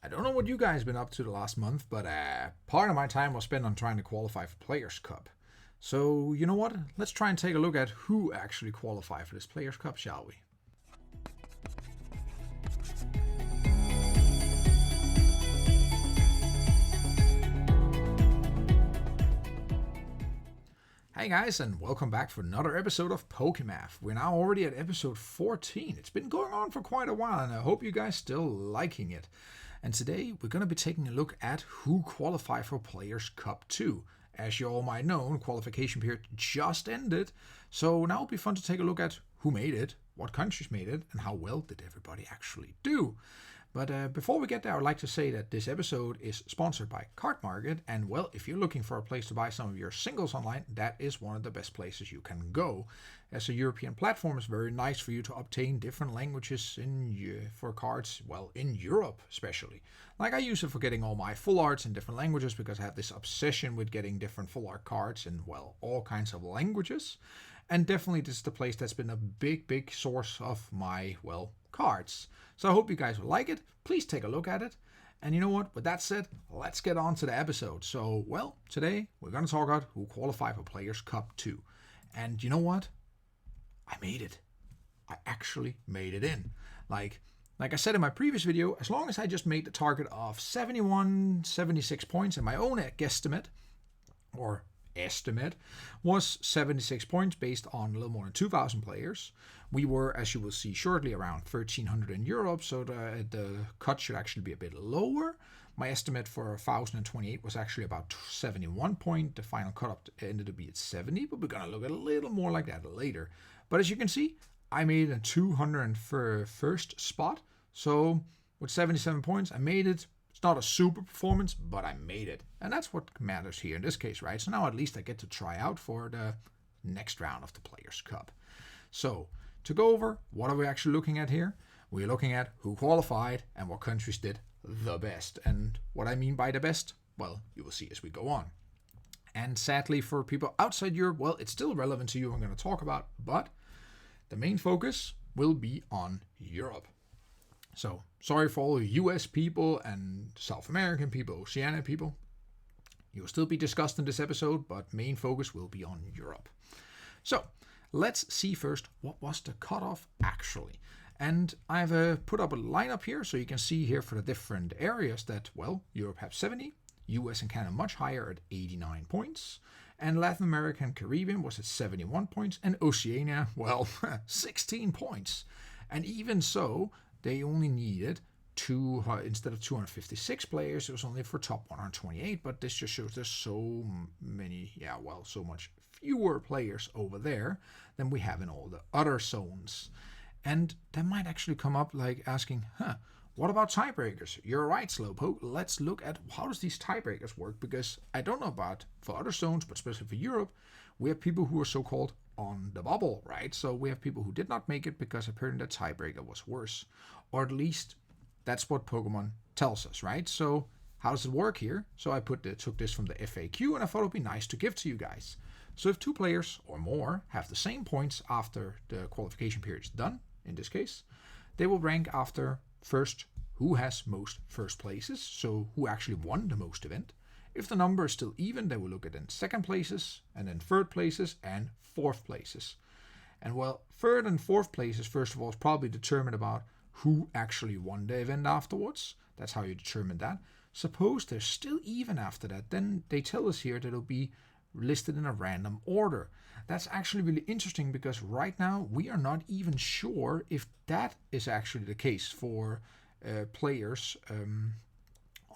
I don't know what you guys been up to the last month, but part of my time was spent on trying to qualify for Players Cup. So, you know what? Let's try and take a look at who actually qualified for this Players Cup, shall we? Hey guys, and welcome back for another episode of Pokémath. We're now already at episode 14. It's been going on for quite a while, and I hope you guys still liking it. And today we're going to be taking a look at who qualify for Players Cup 2. As you all might know, the qualification period just ended, so now it'll be fun to take a look at who made it, what countries made it, and how well did everybody actually do. But before we get there, I'd like to say that this episode is sponsored by Card Market, and well, if you're looking for a place to buy some of your singles online, that is one of the best places you can go. As a European platform, it's very nice for you to obtain different languages for cards, well, in Europe especially. Like I use it for getting all my full arts in different languages because I have this obsession with getting different full art cards in, well, all kinds of languages. And definitely this is the place that's been a big source of my, well, cards. So I hope you guys will like it. Please take a look at it. And you know what? With that said, let's get on to the episode. So, well, today we're going to talk about who qualify for Players Cup 2. And you know what? I made it. I actually made it in. Like I said in my previous video, as long as I just made the target of 71, 76 points in my own guesstimate, or estimate, was 76 points based on a little more than 2,000 players. We were, as you will see shortly, around 1,300 in Europe, so the cut should actually be a bit lower. My estimate for 1,028 was actually about 71 point. The final cut ended up being at 70, but we're going to look at a little more like that later. But as you can see, I made a 201st spot, so with 77 points, I made it. It's not a super performance, but I made it. And that's what matters here in this case, right? So now at least I get to try out for the next round of the Players' Cup. So, to go over, what are we actually looking at here? We're looking at who qualified and what countries did the best. And what I mean by the best, well, you will see as we go on. And sadly for people outside Europe, well, it's still relevant to you, I'm going to talk about, but the main focus will be on Europe. So, sorry for all the US people and South American people, Oceania people. You will still be discussed in this episode, but main focus will be on Europe. So, let's see first what was the cutoff actually. And I've put up a lineup here so you can see here for the different areas that, well, Europe have 70, US and Canada much higher at 89 points, and Latin America and Caribbean was at 71 points, and Oceania, well, 16 points. And even so, they only needed instead of 256 players, it was only for top 128, but this just shows there's so many, so much fewer players over there than we have in all the other zones. And that might actually come up like asking, what about tiebreakers? You're right, Slowpoke. Let's look at how does these tiebreakers work, because I don't know about for other zones, but especially for Europe, we have people who are so-called on the bubble, right? So we have people who did not make it because apparently the tiebreaker was worse. Or at least that's what Pokemon tells us, right? So how does it work here? So I took this from the FAQ and I thought it would be nice to give to you guys. So if two players or more have the same points after the qualification period is done, in this case, they will rank after first who has most first places, so who actually won the most event. If the number is still even, they will look at then second places, and then third places, and fourth places. And well, third and fourth places, first of all, is probably determined about who actually won the event afterwards. That's how you determine that. Suppose they're still even after that, then they tell us here that it'll be listed in a random order. That's actually really interesting because right now we are not even sure if that is actually the case for players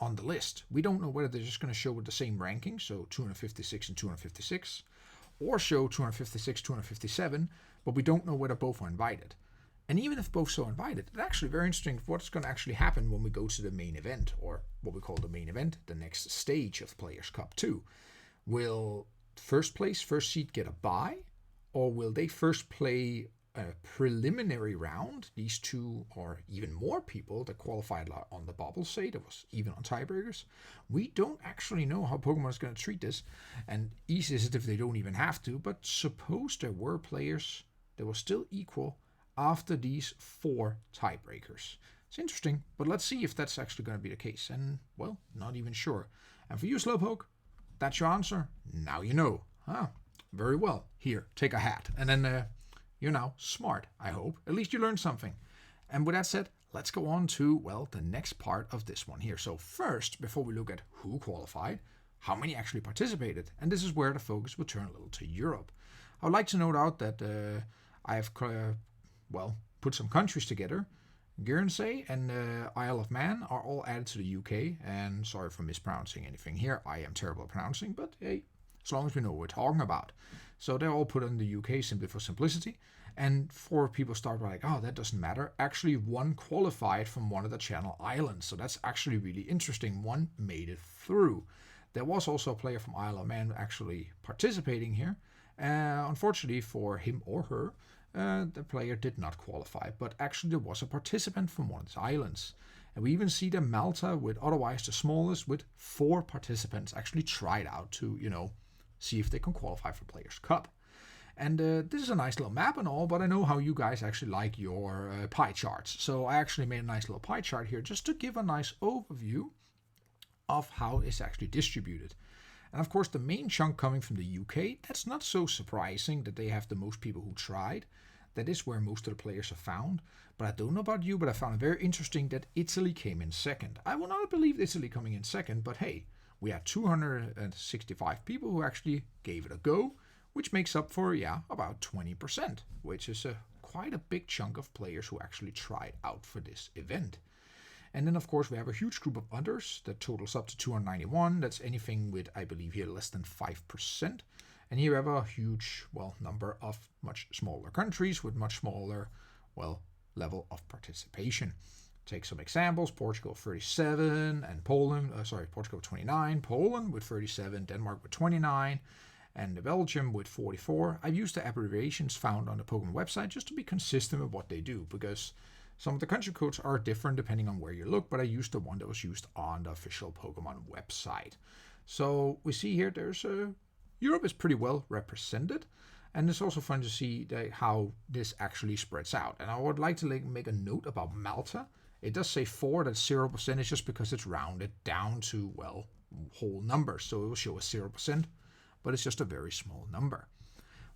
on the list. We don't know whether they're just going to show with the same ranking, so 256 and 256, or show 256, 257, but we don't know whether both are invited. And even if both are invited, it's actually very interesting what's going to actually happen when we go to the main event, or what we call the main event, the next stage of Players Cup 2. Will first seed get a bye, or will they first play a preliminary round? These two or even more people that qualified on the bubble, say, that was even on tiebreakers. We don't actually know how Pokemon is going to treat this, and easy is it if they don't even have to, but suppose there were players that were still equal after these 4 tiebreakers. It's interesting, but let's see if that's actually going to be the case. And, well, not even sure. And for you, Slowpoke, that's your answer. Now you know. Ah, very well. Here, take a hat. And then you're now smart, I hope. At least you learned something. And with that said, let's go on to, well, the next part of this one here. So first, before we look at who qualified, how many actually participated. And this is where the focus will turn a little to Europe. I would like to note out that I have, put some countries together. Guernsey and Isle of Man are all added to the UK. And sorry for mispronouncing anything here. I am terrible at pronouncing, but hey, as long as we know what we're talking about. So they're all put in the UK simply for simplicity. And 4 people start like, oh, that doesn't matter. Actually, 1 qualified from one of the Channel Islands. So that's actually really interesting. 1 made it through. There was also a player from Isle of Man actually participating here. Unfortunately for him or her, the player did not qualify. But actually there was a participant from one of the islands. And we even see that Malta, with otherwise the smallest, with 4 participants, actually tried out to, see if they can qualify for Players' Cup. And this is a nice little map and all, but I know how you guys actually like your pie charts. So I actually made a nice little pie chart here just to give a nice overview of how it's actually distributed. And of course, the main chunk coming from the UK, that's not so surprising that they have the most people who tried. That is where most of the players are found. But I don't know about you, but I found it very interesting that Italy came in second. I will not believe Italy coming in second, but hey, we had 265 people who actually gave it a go, which makes up for, about 20%, which is quite a big chunk of players who actually tried out for this event. And then, of course, we have a huge group of others that totals up to 291. That's anything with, I believe here, less than 5%. And here we have a huge, number of much smaller countries with much smaller, level of participation. Take some examples. Portugal 37 and Portugal 29, Poland with 37, Denmark with 29, and Belgium with 44. I've used the abbreviations found on the Pokemon website just to be consistent with what they do, because some of the country codes are different depending on where you look, but I used the one that was used on the official Pokemon website. So we see here Europe is pretty well represented, and it's also fun to see how this actually spreads out. And I would like to make a note about Malta. It does say 4, that's 0%. It's just because it's rounded down to, whole numbers. So it will show a 0%, but it's just a very small number.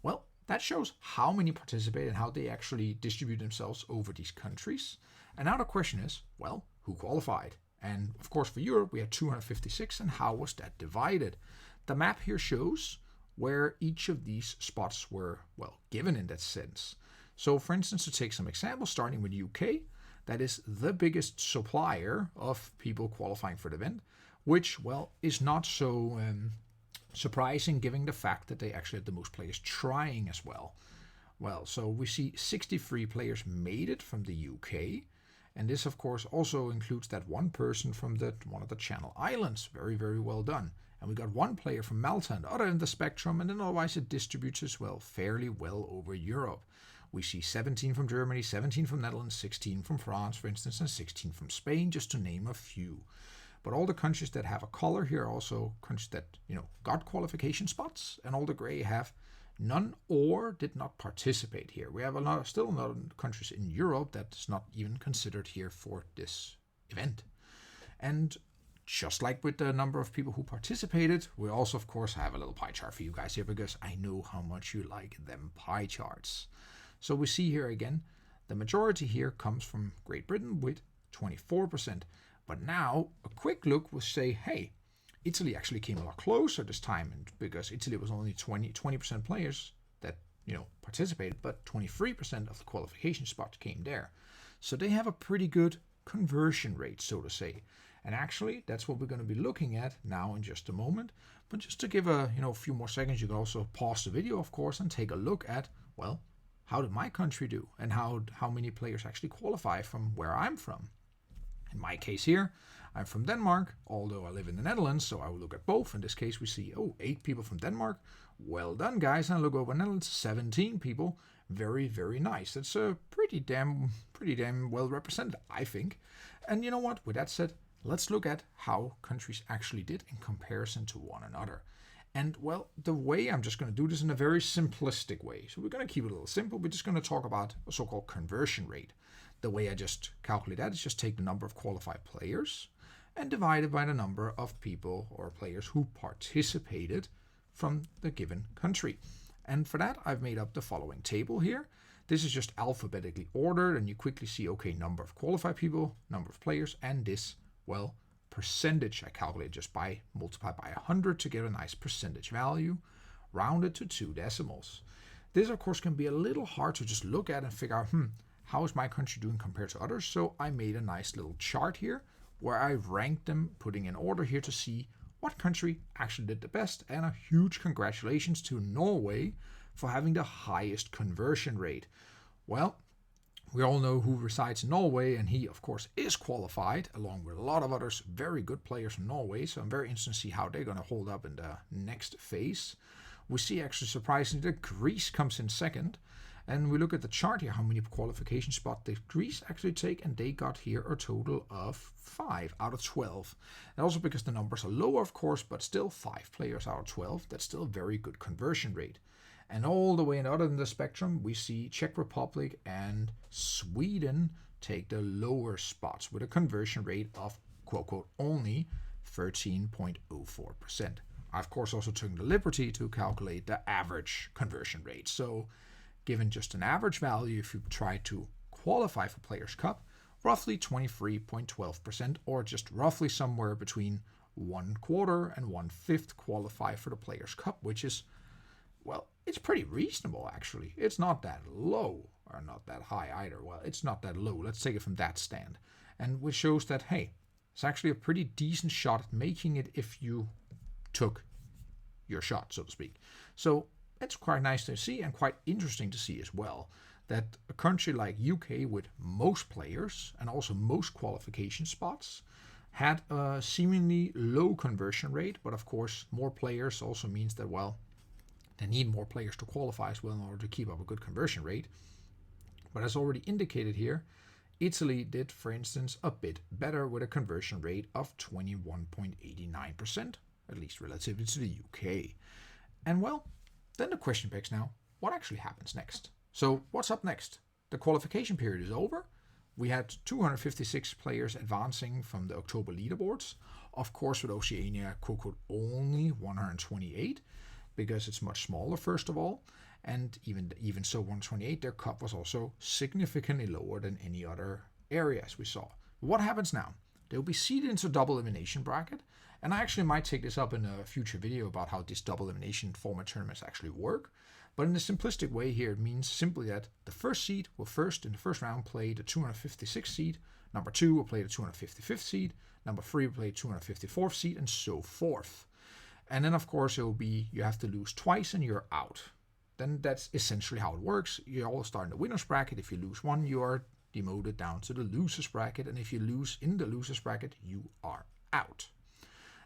Well, that shows how many participate and how they actually distribute themselves over these countries. And now the question is, who qualified? And of course for Europe we had 256, and how was that divided? The map here shows where each of these spots were, given in that sense. So for instance, to take some examples, starting with UK, that is the biggest supplier of people qualifying for the event, which, is not so surprising given the fact that they actually had the most players trying as well. So we see 63 players made it from the UK, and this of course also includes that 1 person from one of the Channel Islands. Very, very well done. And we got 1 player from Malta and the other end of the spectrum, and then otherwise it distributes as well fairly well over Europe. We see 17 from Germany, 17 from Netherlands, 16 from France, for instance, and 16 from Spain, just to name a few. But all the countries that have a color here are also countries that, got qualification spots, and all the gray have none or did not participate here. We have still a lot of countries in Europe that's not even considered here for this event. And just like with the number of people who participated, we also, of course, have a little pie chart for you guys here, because I know how much you like them pie charts. So we see here again, the majority here comes from Great Britain with 24%. But now a quick look will say, hey, Italy actually came a lot closer this time, and because Italy was only 20% players that participated, but 23% of the qualification spots came there. So they have a pretty good conversion rate, so to say. And actually, that's what we're going to be looking at now in just a moment. But just to give a few more seconds, you can also pause the video, of course, and take a look at, how did my country do, and how many players actually qualify from where I'm from. In my case here, I'm from Denmark, although I live in the Netherlands, so I will look at both. In this case, we see, 8 people from Denmark. Well done, guys. And I look over Netherlands, 17 people. Very, very nice. It's pretty damn well represented, I think. And you know what? With that said, let's look at how countries actually did in comparison to one another. And, the way I'm just going to do this in a very simplistic way. So we're going to keep it a little simple. We're just going to talk about a so-called conversion rate. The way I just calculate that is just take the number of qualified players and divide it by the number of people or players who participated from the given country. And for that, I've made up the following table here. This is just alphabetically ordered, and you quickly see, okay, number of qualified people, number of players, and this, well, percentage I calculate just by multiply by 100 to get a nice percentage value, rounded to 2 decimals. This, of course, can be a little hard to just look at and figure out, how is my country doing compared to others? So I made a nice little chart here where I ranked them, putting in order here to see what country actually did the best. And a huge congratulations to Norway for having the highest conversion rate. Well, we all know who resides in Norway, and he, of course, is qualified, along with a lot of others very good players from Norway. So I'm very interested to see how they're going to hold up in the next phase. We see, actually, surprisingly, that Greece comes in second. And we look at the chart here, how many qualification spots did Greece actually take, and they got here a total of 5 out of 12. And also because the numbers are lower, of course, but still 5 players out of 12. That's still a very good conversion rate. And all the way in other end of the spectrum, we see Czech Republic and Sweden take the lower spots with a conversion rate of, quote, quote, only 13.04%. I, of course, also took the liberty to calculate the average conversion rate. So given just an average value, if you try to qualify for Players' Cup, roughly 23.12%, or just roughly somewhere between 1/4 and 1/5 qualify for the Players' Cup, which is, well, it's pretty reasonable, actually. It's not that low, or not that high either. Well, it's not that low. Let's take it from that stand. And which shows that, hey, it's actually a pretty decent shot at making it if you took your shot, so to speak. So it's quite nice to see, and quite interesting to see as well, that a country like UK with most players and also most qualification spots had a seemingly low conversion rate, but of course more players also means that, well, they need more players to qualify as well in order to keep up a good conversion rate. But as already indicated here, Italy did, for instance, a bit better with a conversion rate of 21.89%, at least relatively to the UK. And well, then the question begs now, what actually happens next? So what's up next? The qualification period is over. We had 256 players advancing from the October leaderboards. Of course, with Oceania, quote, only 128, because it's much smaller, first of all. And even so, 128, their cup was also significantly lower than any other areas we saw. What happens now? They'll be seeded into a double elimination bracket. And I actually might take this up in a future video about how this double elimination format tournaments actually work. But in a simplistic way here, it means simply that the first seed will first, in the first round, play the 256th seed. Number 2 will play the 255th seed. Number 3 will play the 254th seed, and so forth. And then, of course, it will be you have to lose twice and you're out. Then that's essentially how it works. You all start in the winner's bracket. If you lose one, you are demoted down to the loser's bracket. And if you lose in the loser's bracket, you are out.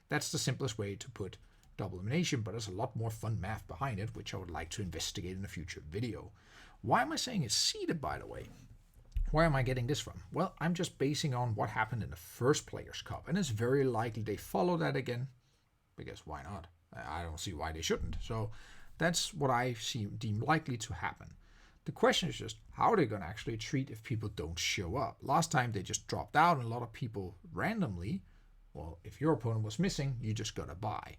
That's the simplest way to put double elimination, but there's a lot more fun math behind it, which I would like to investigate in a future video. Why am I saying it's seeded, by the way? Where am I getting this from? Well, I'm just basing on what happened in the first Players' Cup, and it's very likely they follow that again, because why not? I don't see why they shouldn't. So that's what I deem likely to happen. The question is just, how are they going to actually treat if people don't show up? Last time they just dropped out, and a lot of people randomly, well, if your opponent was missing, you just got a bye.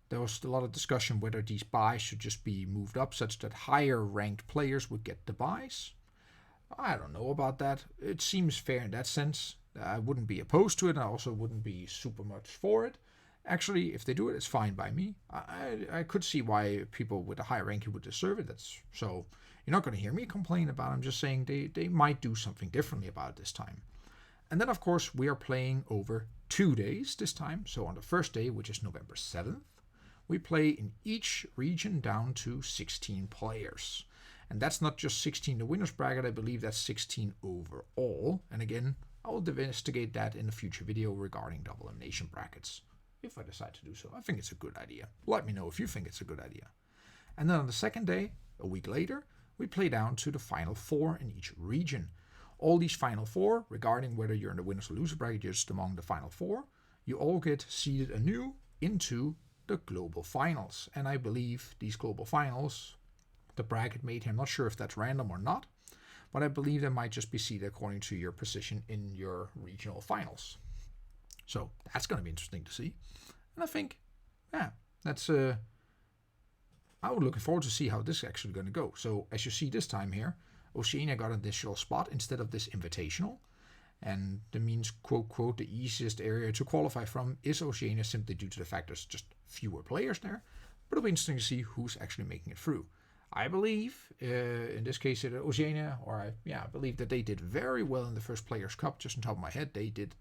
There was a lot of discussion whether these buys should just be moved up such that higher ranked players would get the buys. I don't know about that. It seems fair in that sense. I wouldn't be opposed to it. I also wouldn't be super much for it. Actually, if they do it, it's fine by me. I could see why people with a higher ranking would deserve it. So you're not going to hear me complain about it. I'm just saying they might do something differently about it this time. And then, of course, we are playing over 2 days this time. So on the first day, which is November 7th, we play in each region down to 16 players. And that's not just 16 the winner's bracket, I believe that's 16 overall. And again, I will investigate that in a future video regarding double elimination brackets, if I decide to do so. I think it's a good idea. Let me know if you think it's a good idea. And then on the second day, a week later, we play down to the final 4 in each region. All these final 4, regarding whether you're in the winners or loser bracket, just among the final 4, you all get seeded anew into the global finals. And I believe these global finals, the bracket made here, I'm not sure if that's random or not, but I believe they might just be seeded according to your position in your regional finals. So that's going to be interesting to see. And I think, yeah, that's I would looking forward to see how this is actually going to go. So as you see this time here, Oceania got an additional spot instead of this invitational. And that means, quote, quote, the easiest area to qualify from is Oceania simply due to the fact there's just fewer players there. But it'll be interesting to see who's actually making it through. I believe, in this case, Oceania, I believe that they did very well in the first Players' Cup. Just on top of my head, they did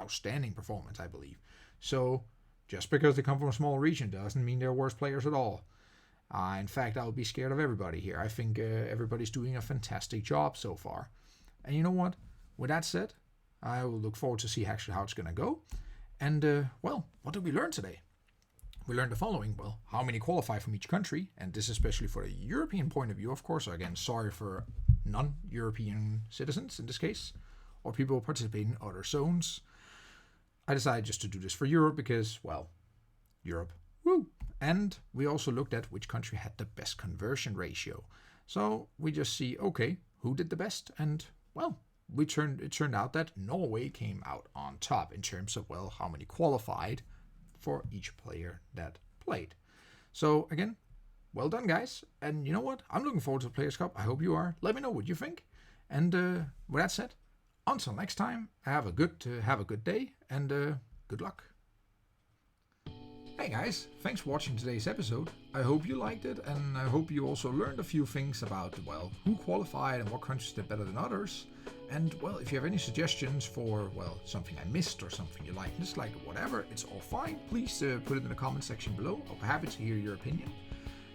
outstanding performance, I believe. So, just because they come from a small region doesn't mean they're worse players at all. In fact, I would be scared of everybody here. I think everybody's doing a fantastic job so far. And you know what? With that said, I will look forward to see actually how it's going to go. And, what did we learn today? We learned the following. Well, how many qualify from each country, and this especially for a European point of view, of course. So again, sorry for non-European citizens in this case, or people participating in other zones. I decided just to do this for Europe because, well, Europe. Woo! And we also looked at which country had the best conversion ratio. So we just see, okay, who did the best? And, well, it turned out that Norway came out on top in terms of, well, how many qualified for each player that played. So again, well done, guys. And you know what? I'm looking forward to the Players' Cup. I hope you are. Let me know what you think. And with that said, until next time, have a good day and good luck. Hey guys, thanks for watching today's episode. I hope you liked it, and I hope you also learned a few things about, well, who qualified and what countries did better than others. And, well, if you have any suggestions for, well, something I missed or something you like, dislike, or whatever, it's all fine. Please put it in the comment section below. I'll be happy to hear your opinion.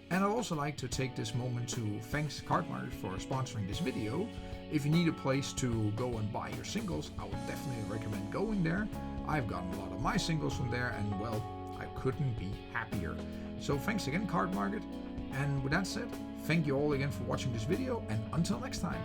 And I'd also like to take this moment to thank Cardmarket for sponsoring this video. If you need a place to go and buy your singles, I would definitely recommend going there. I've gotten a lot of my singles from there, and, well, I couldn't be happier. So thanks again, Cardmarket. And with that said, thank you all again for watching this video, and until next time.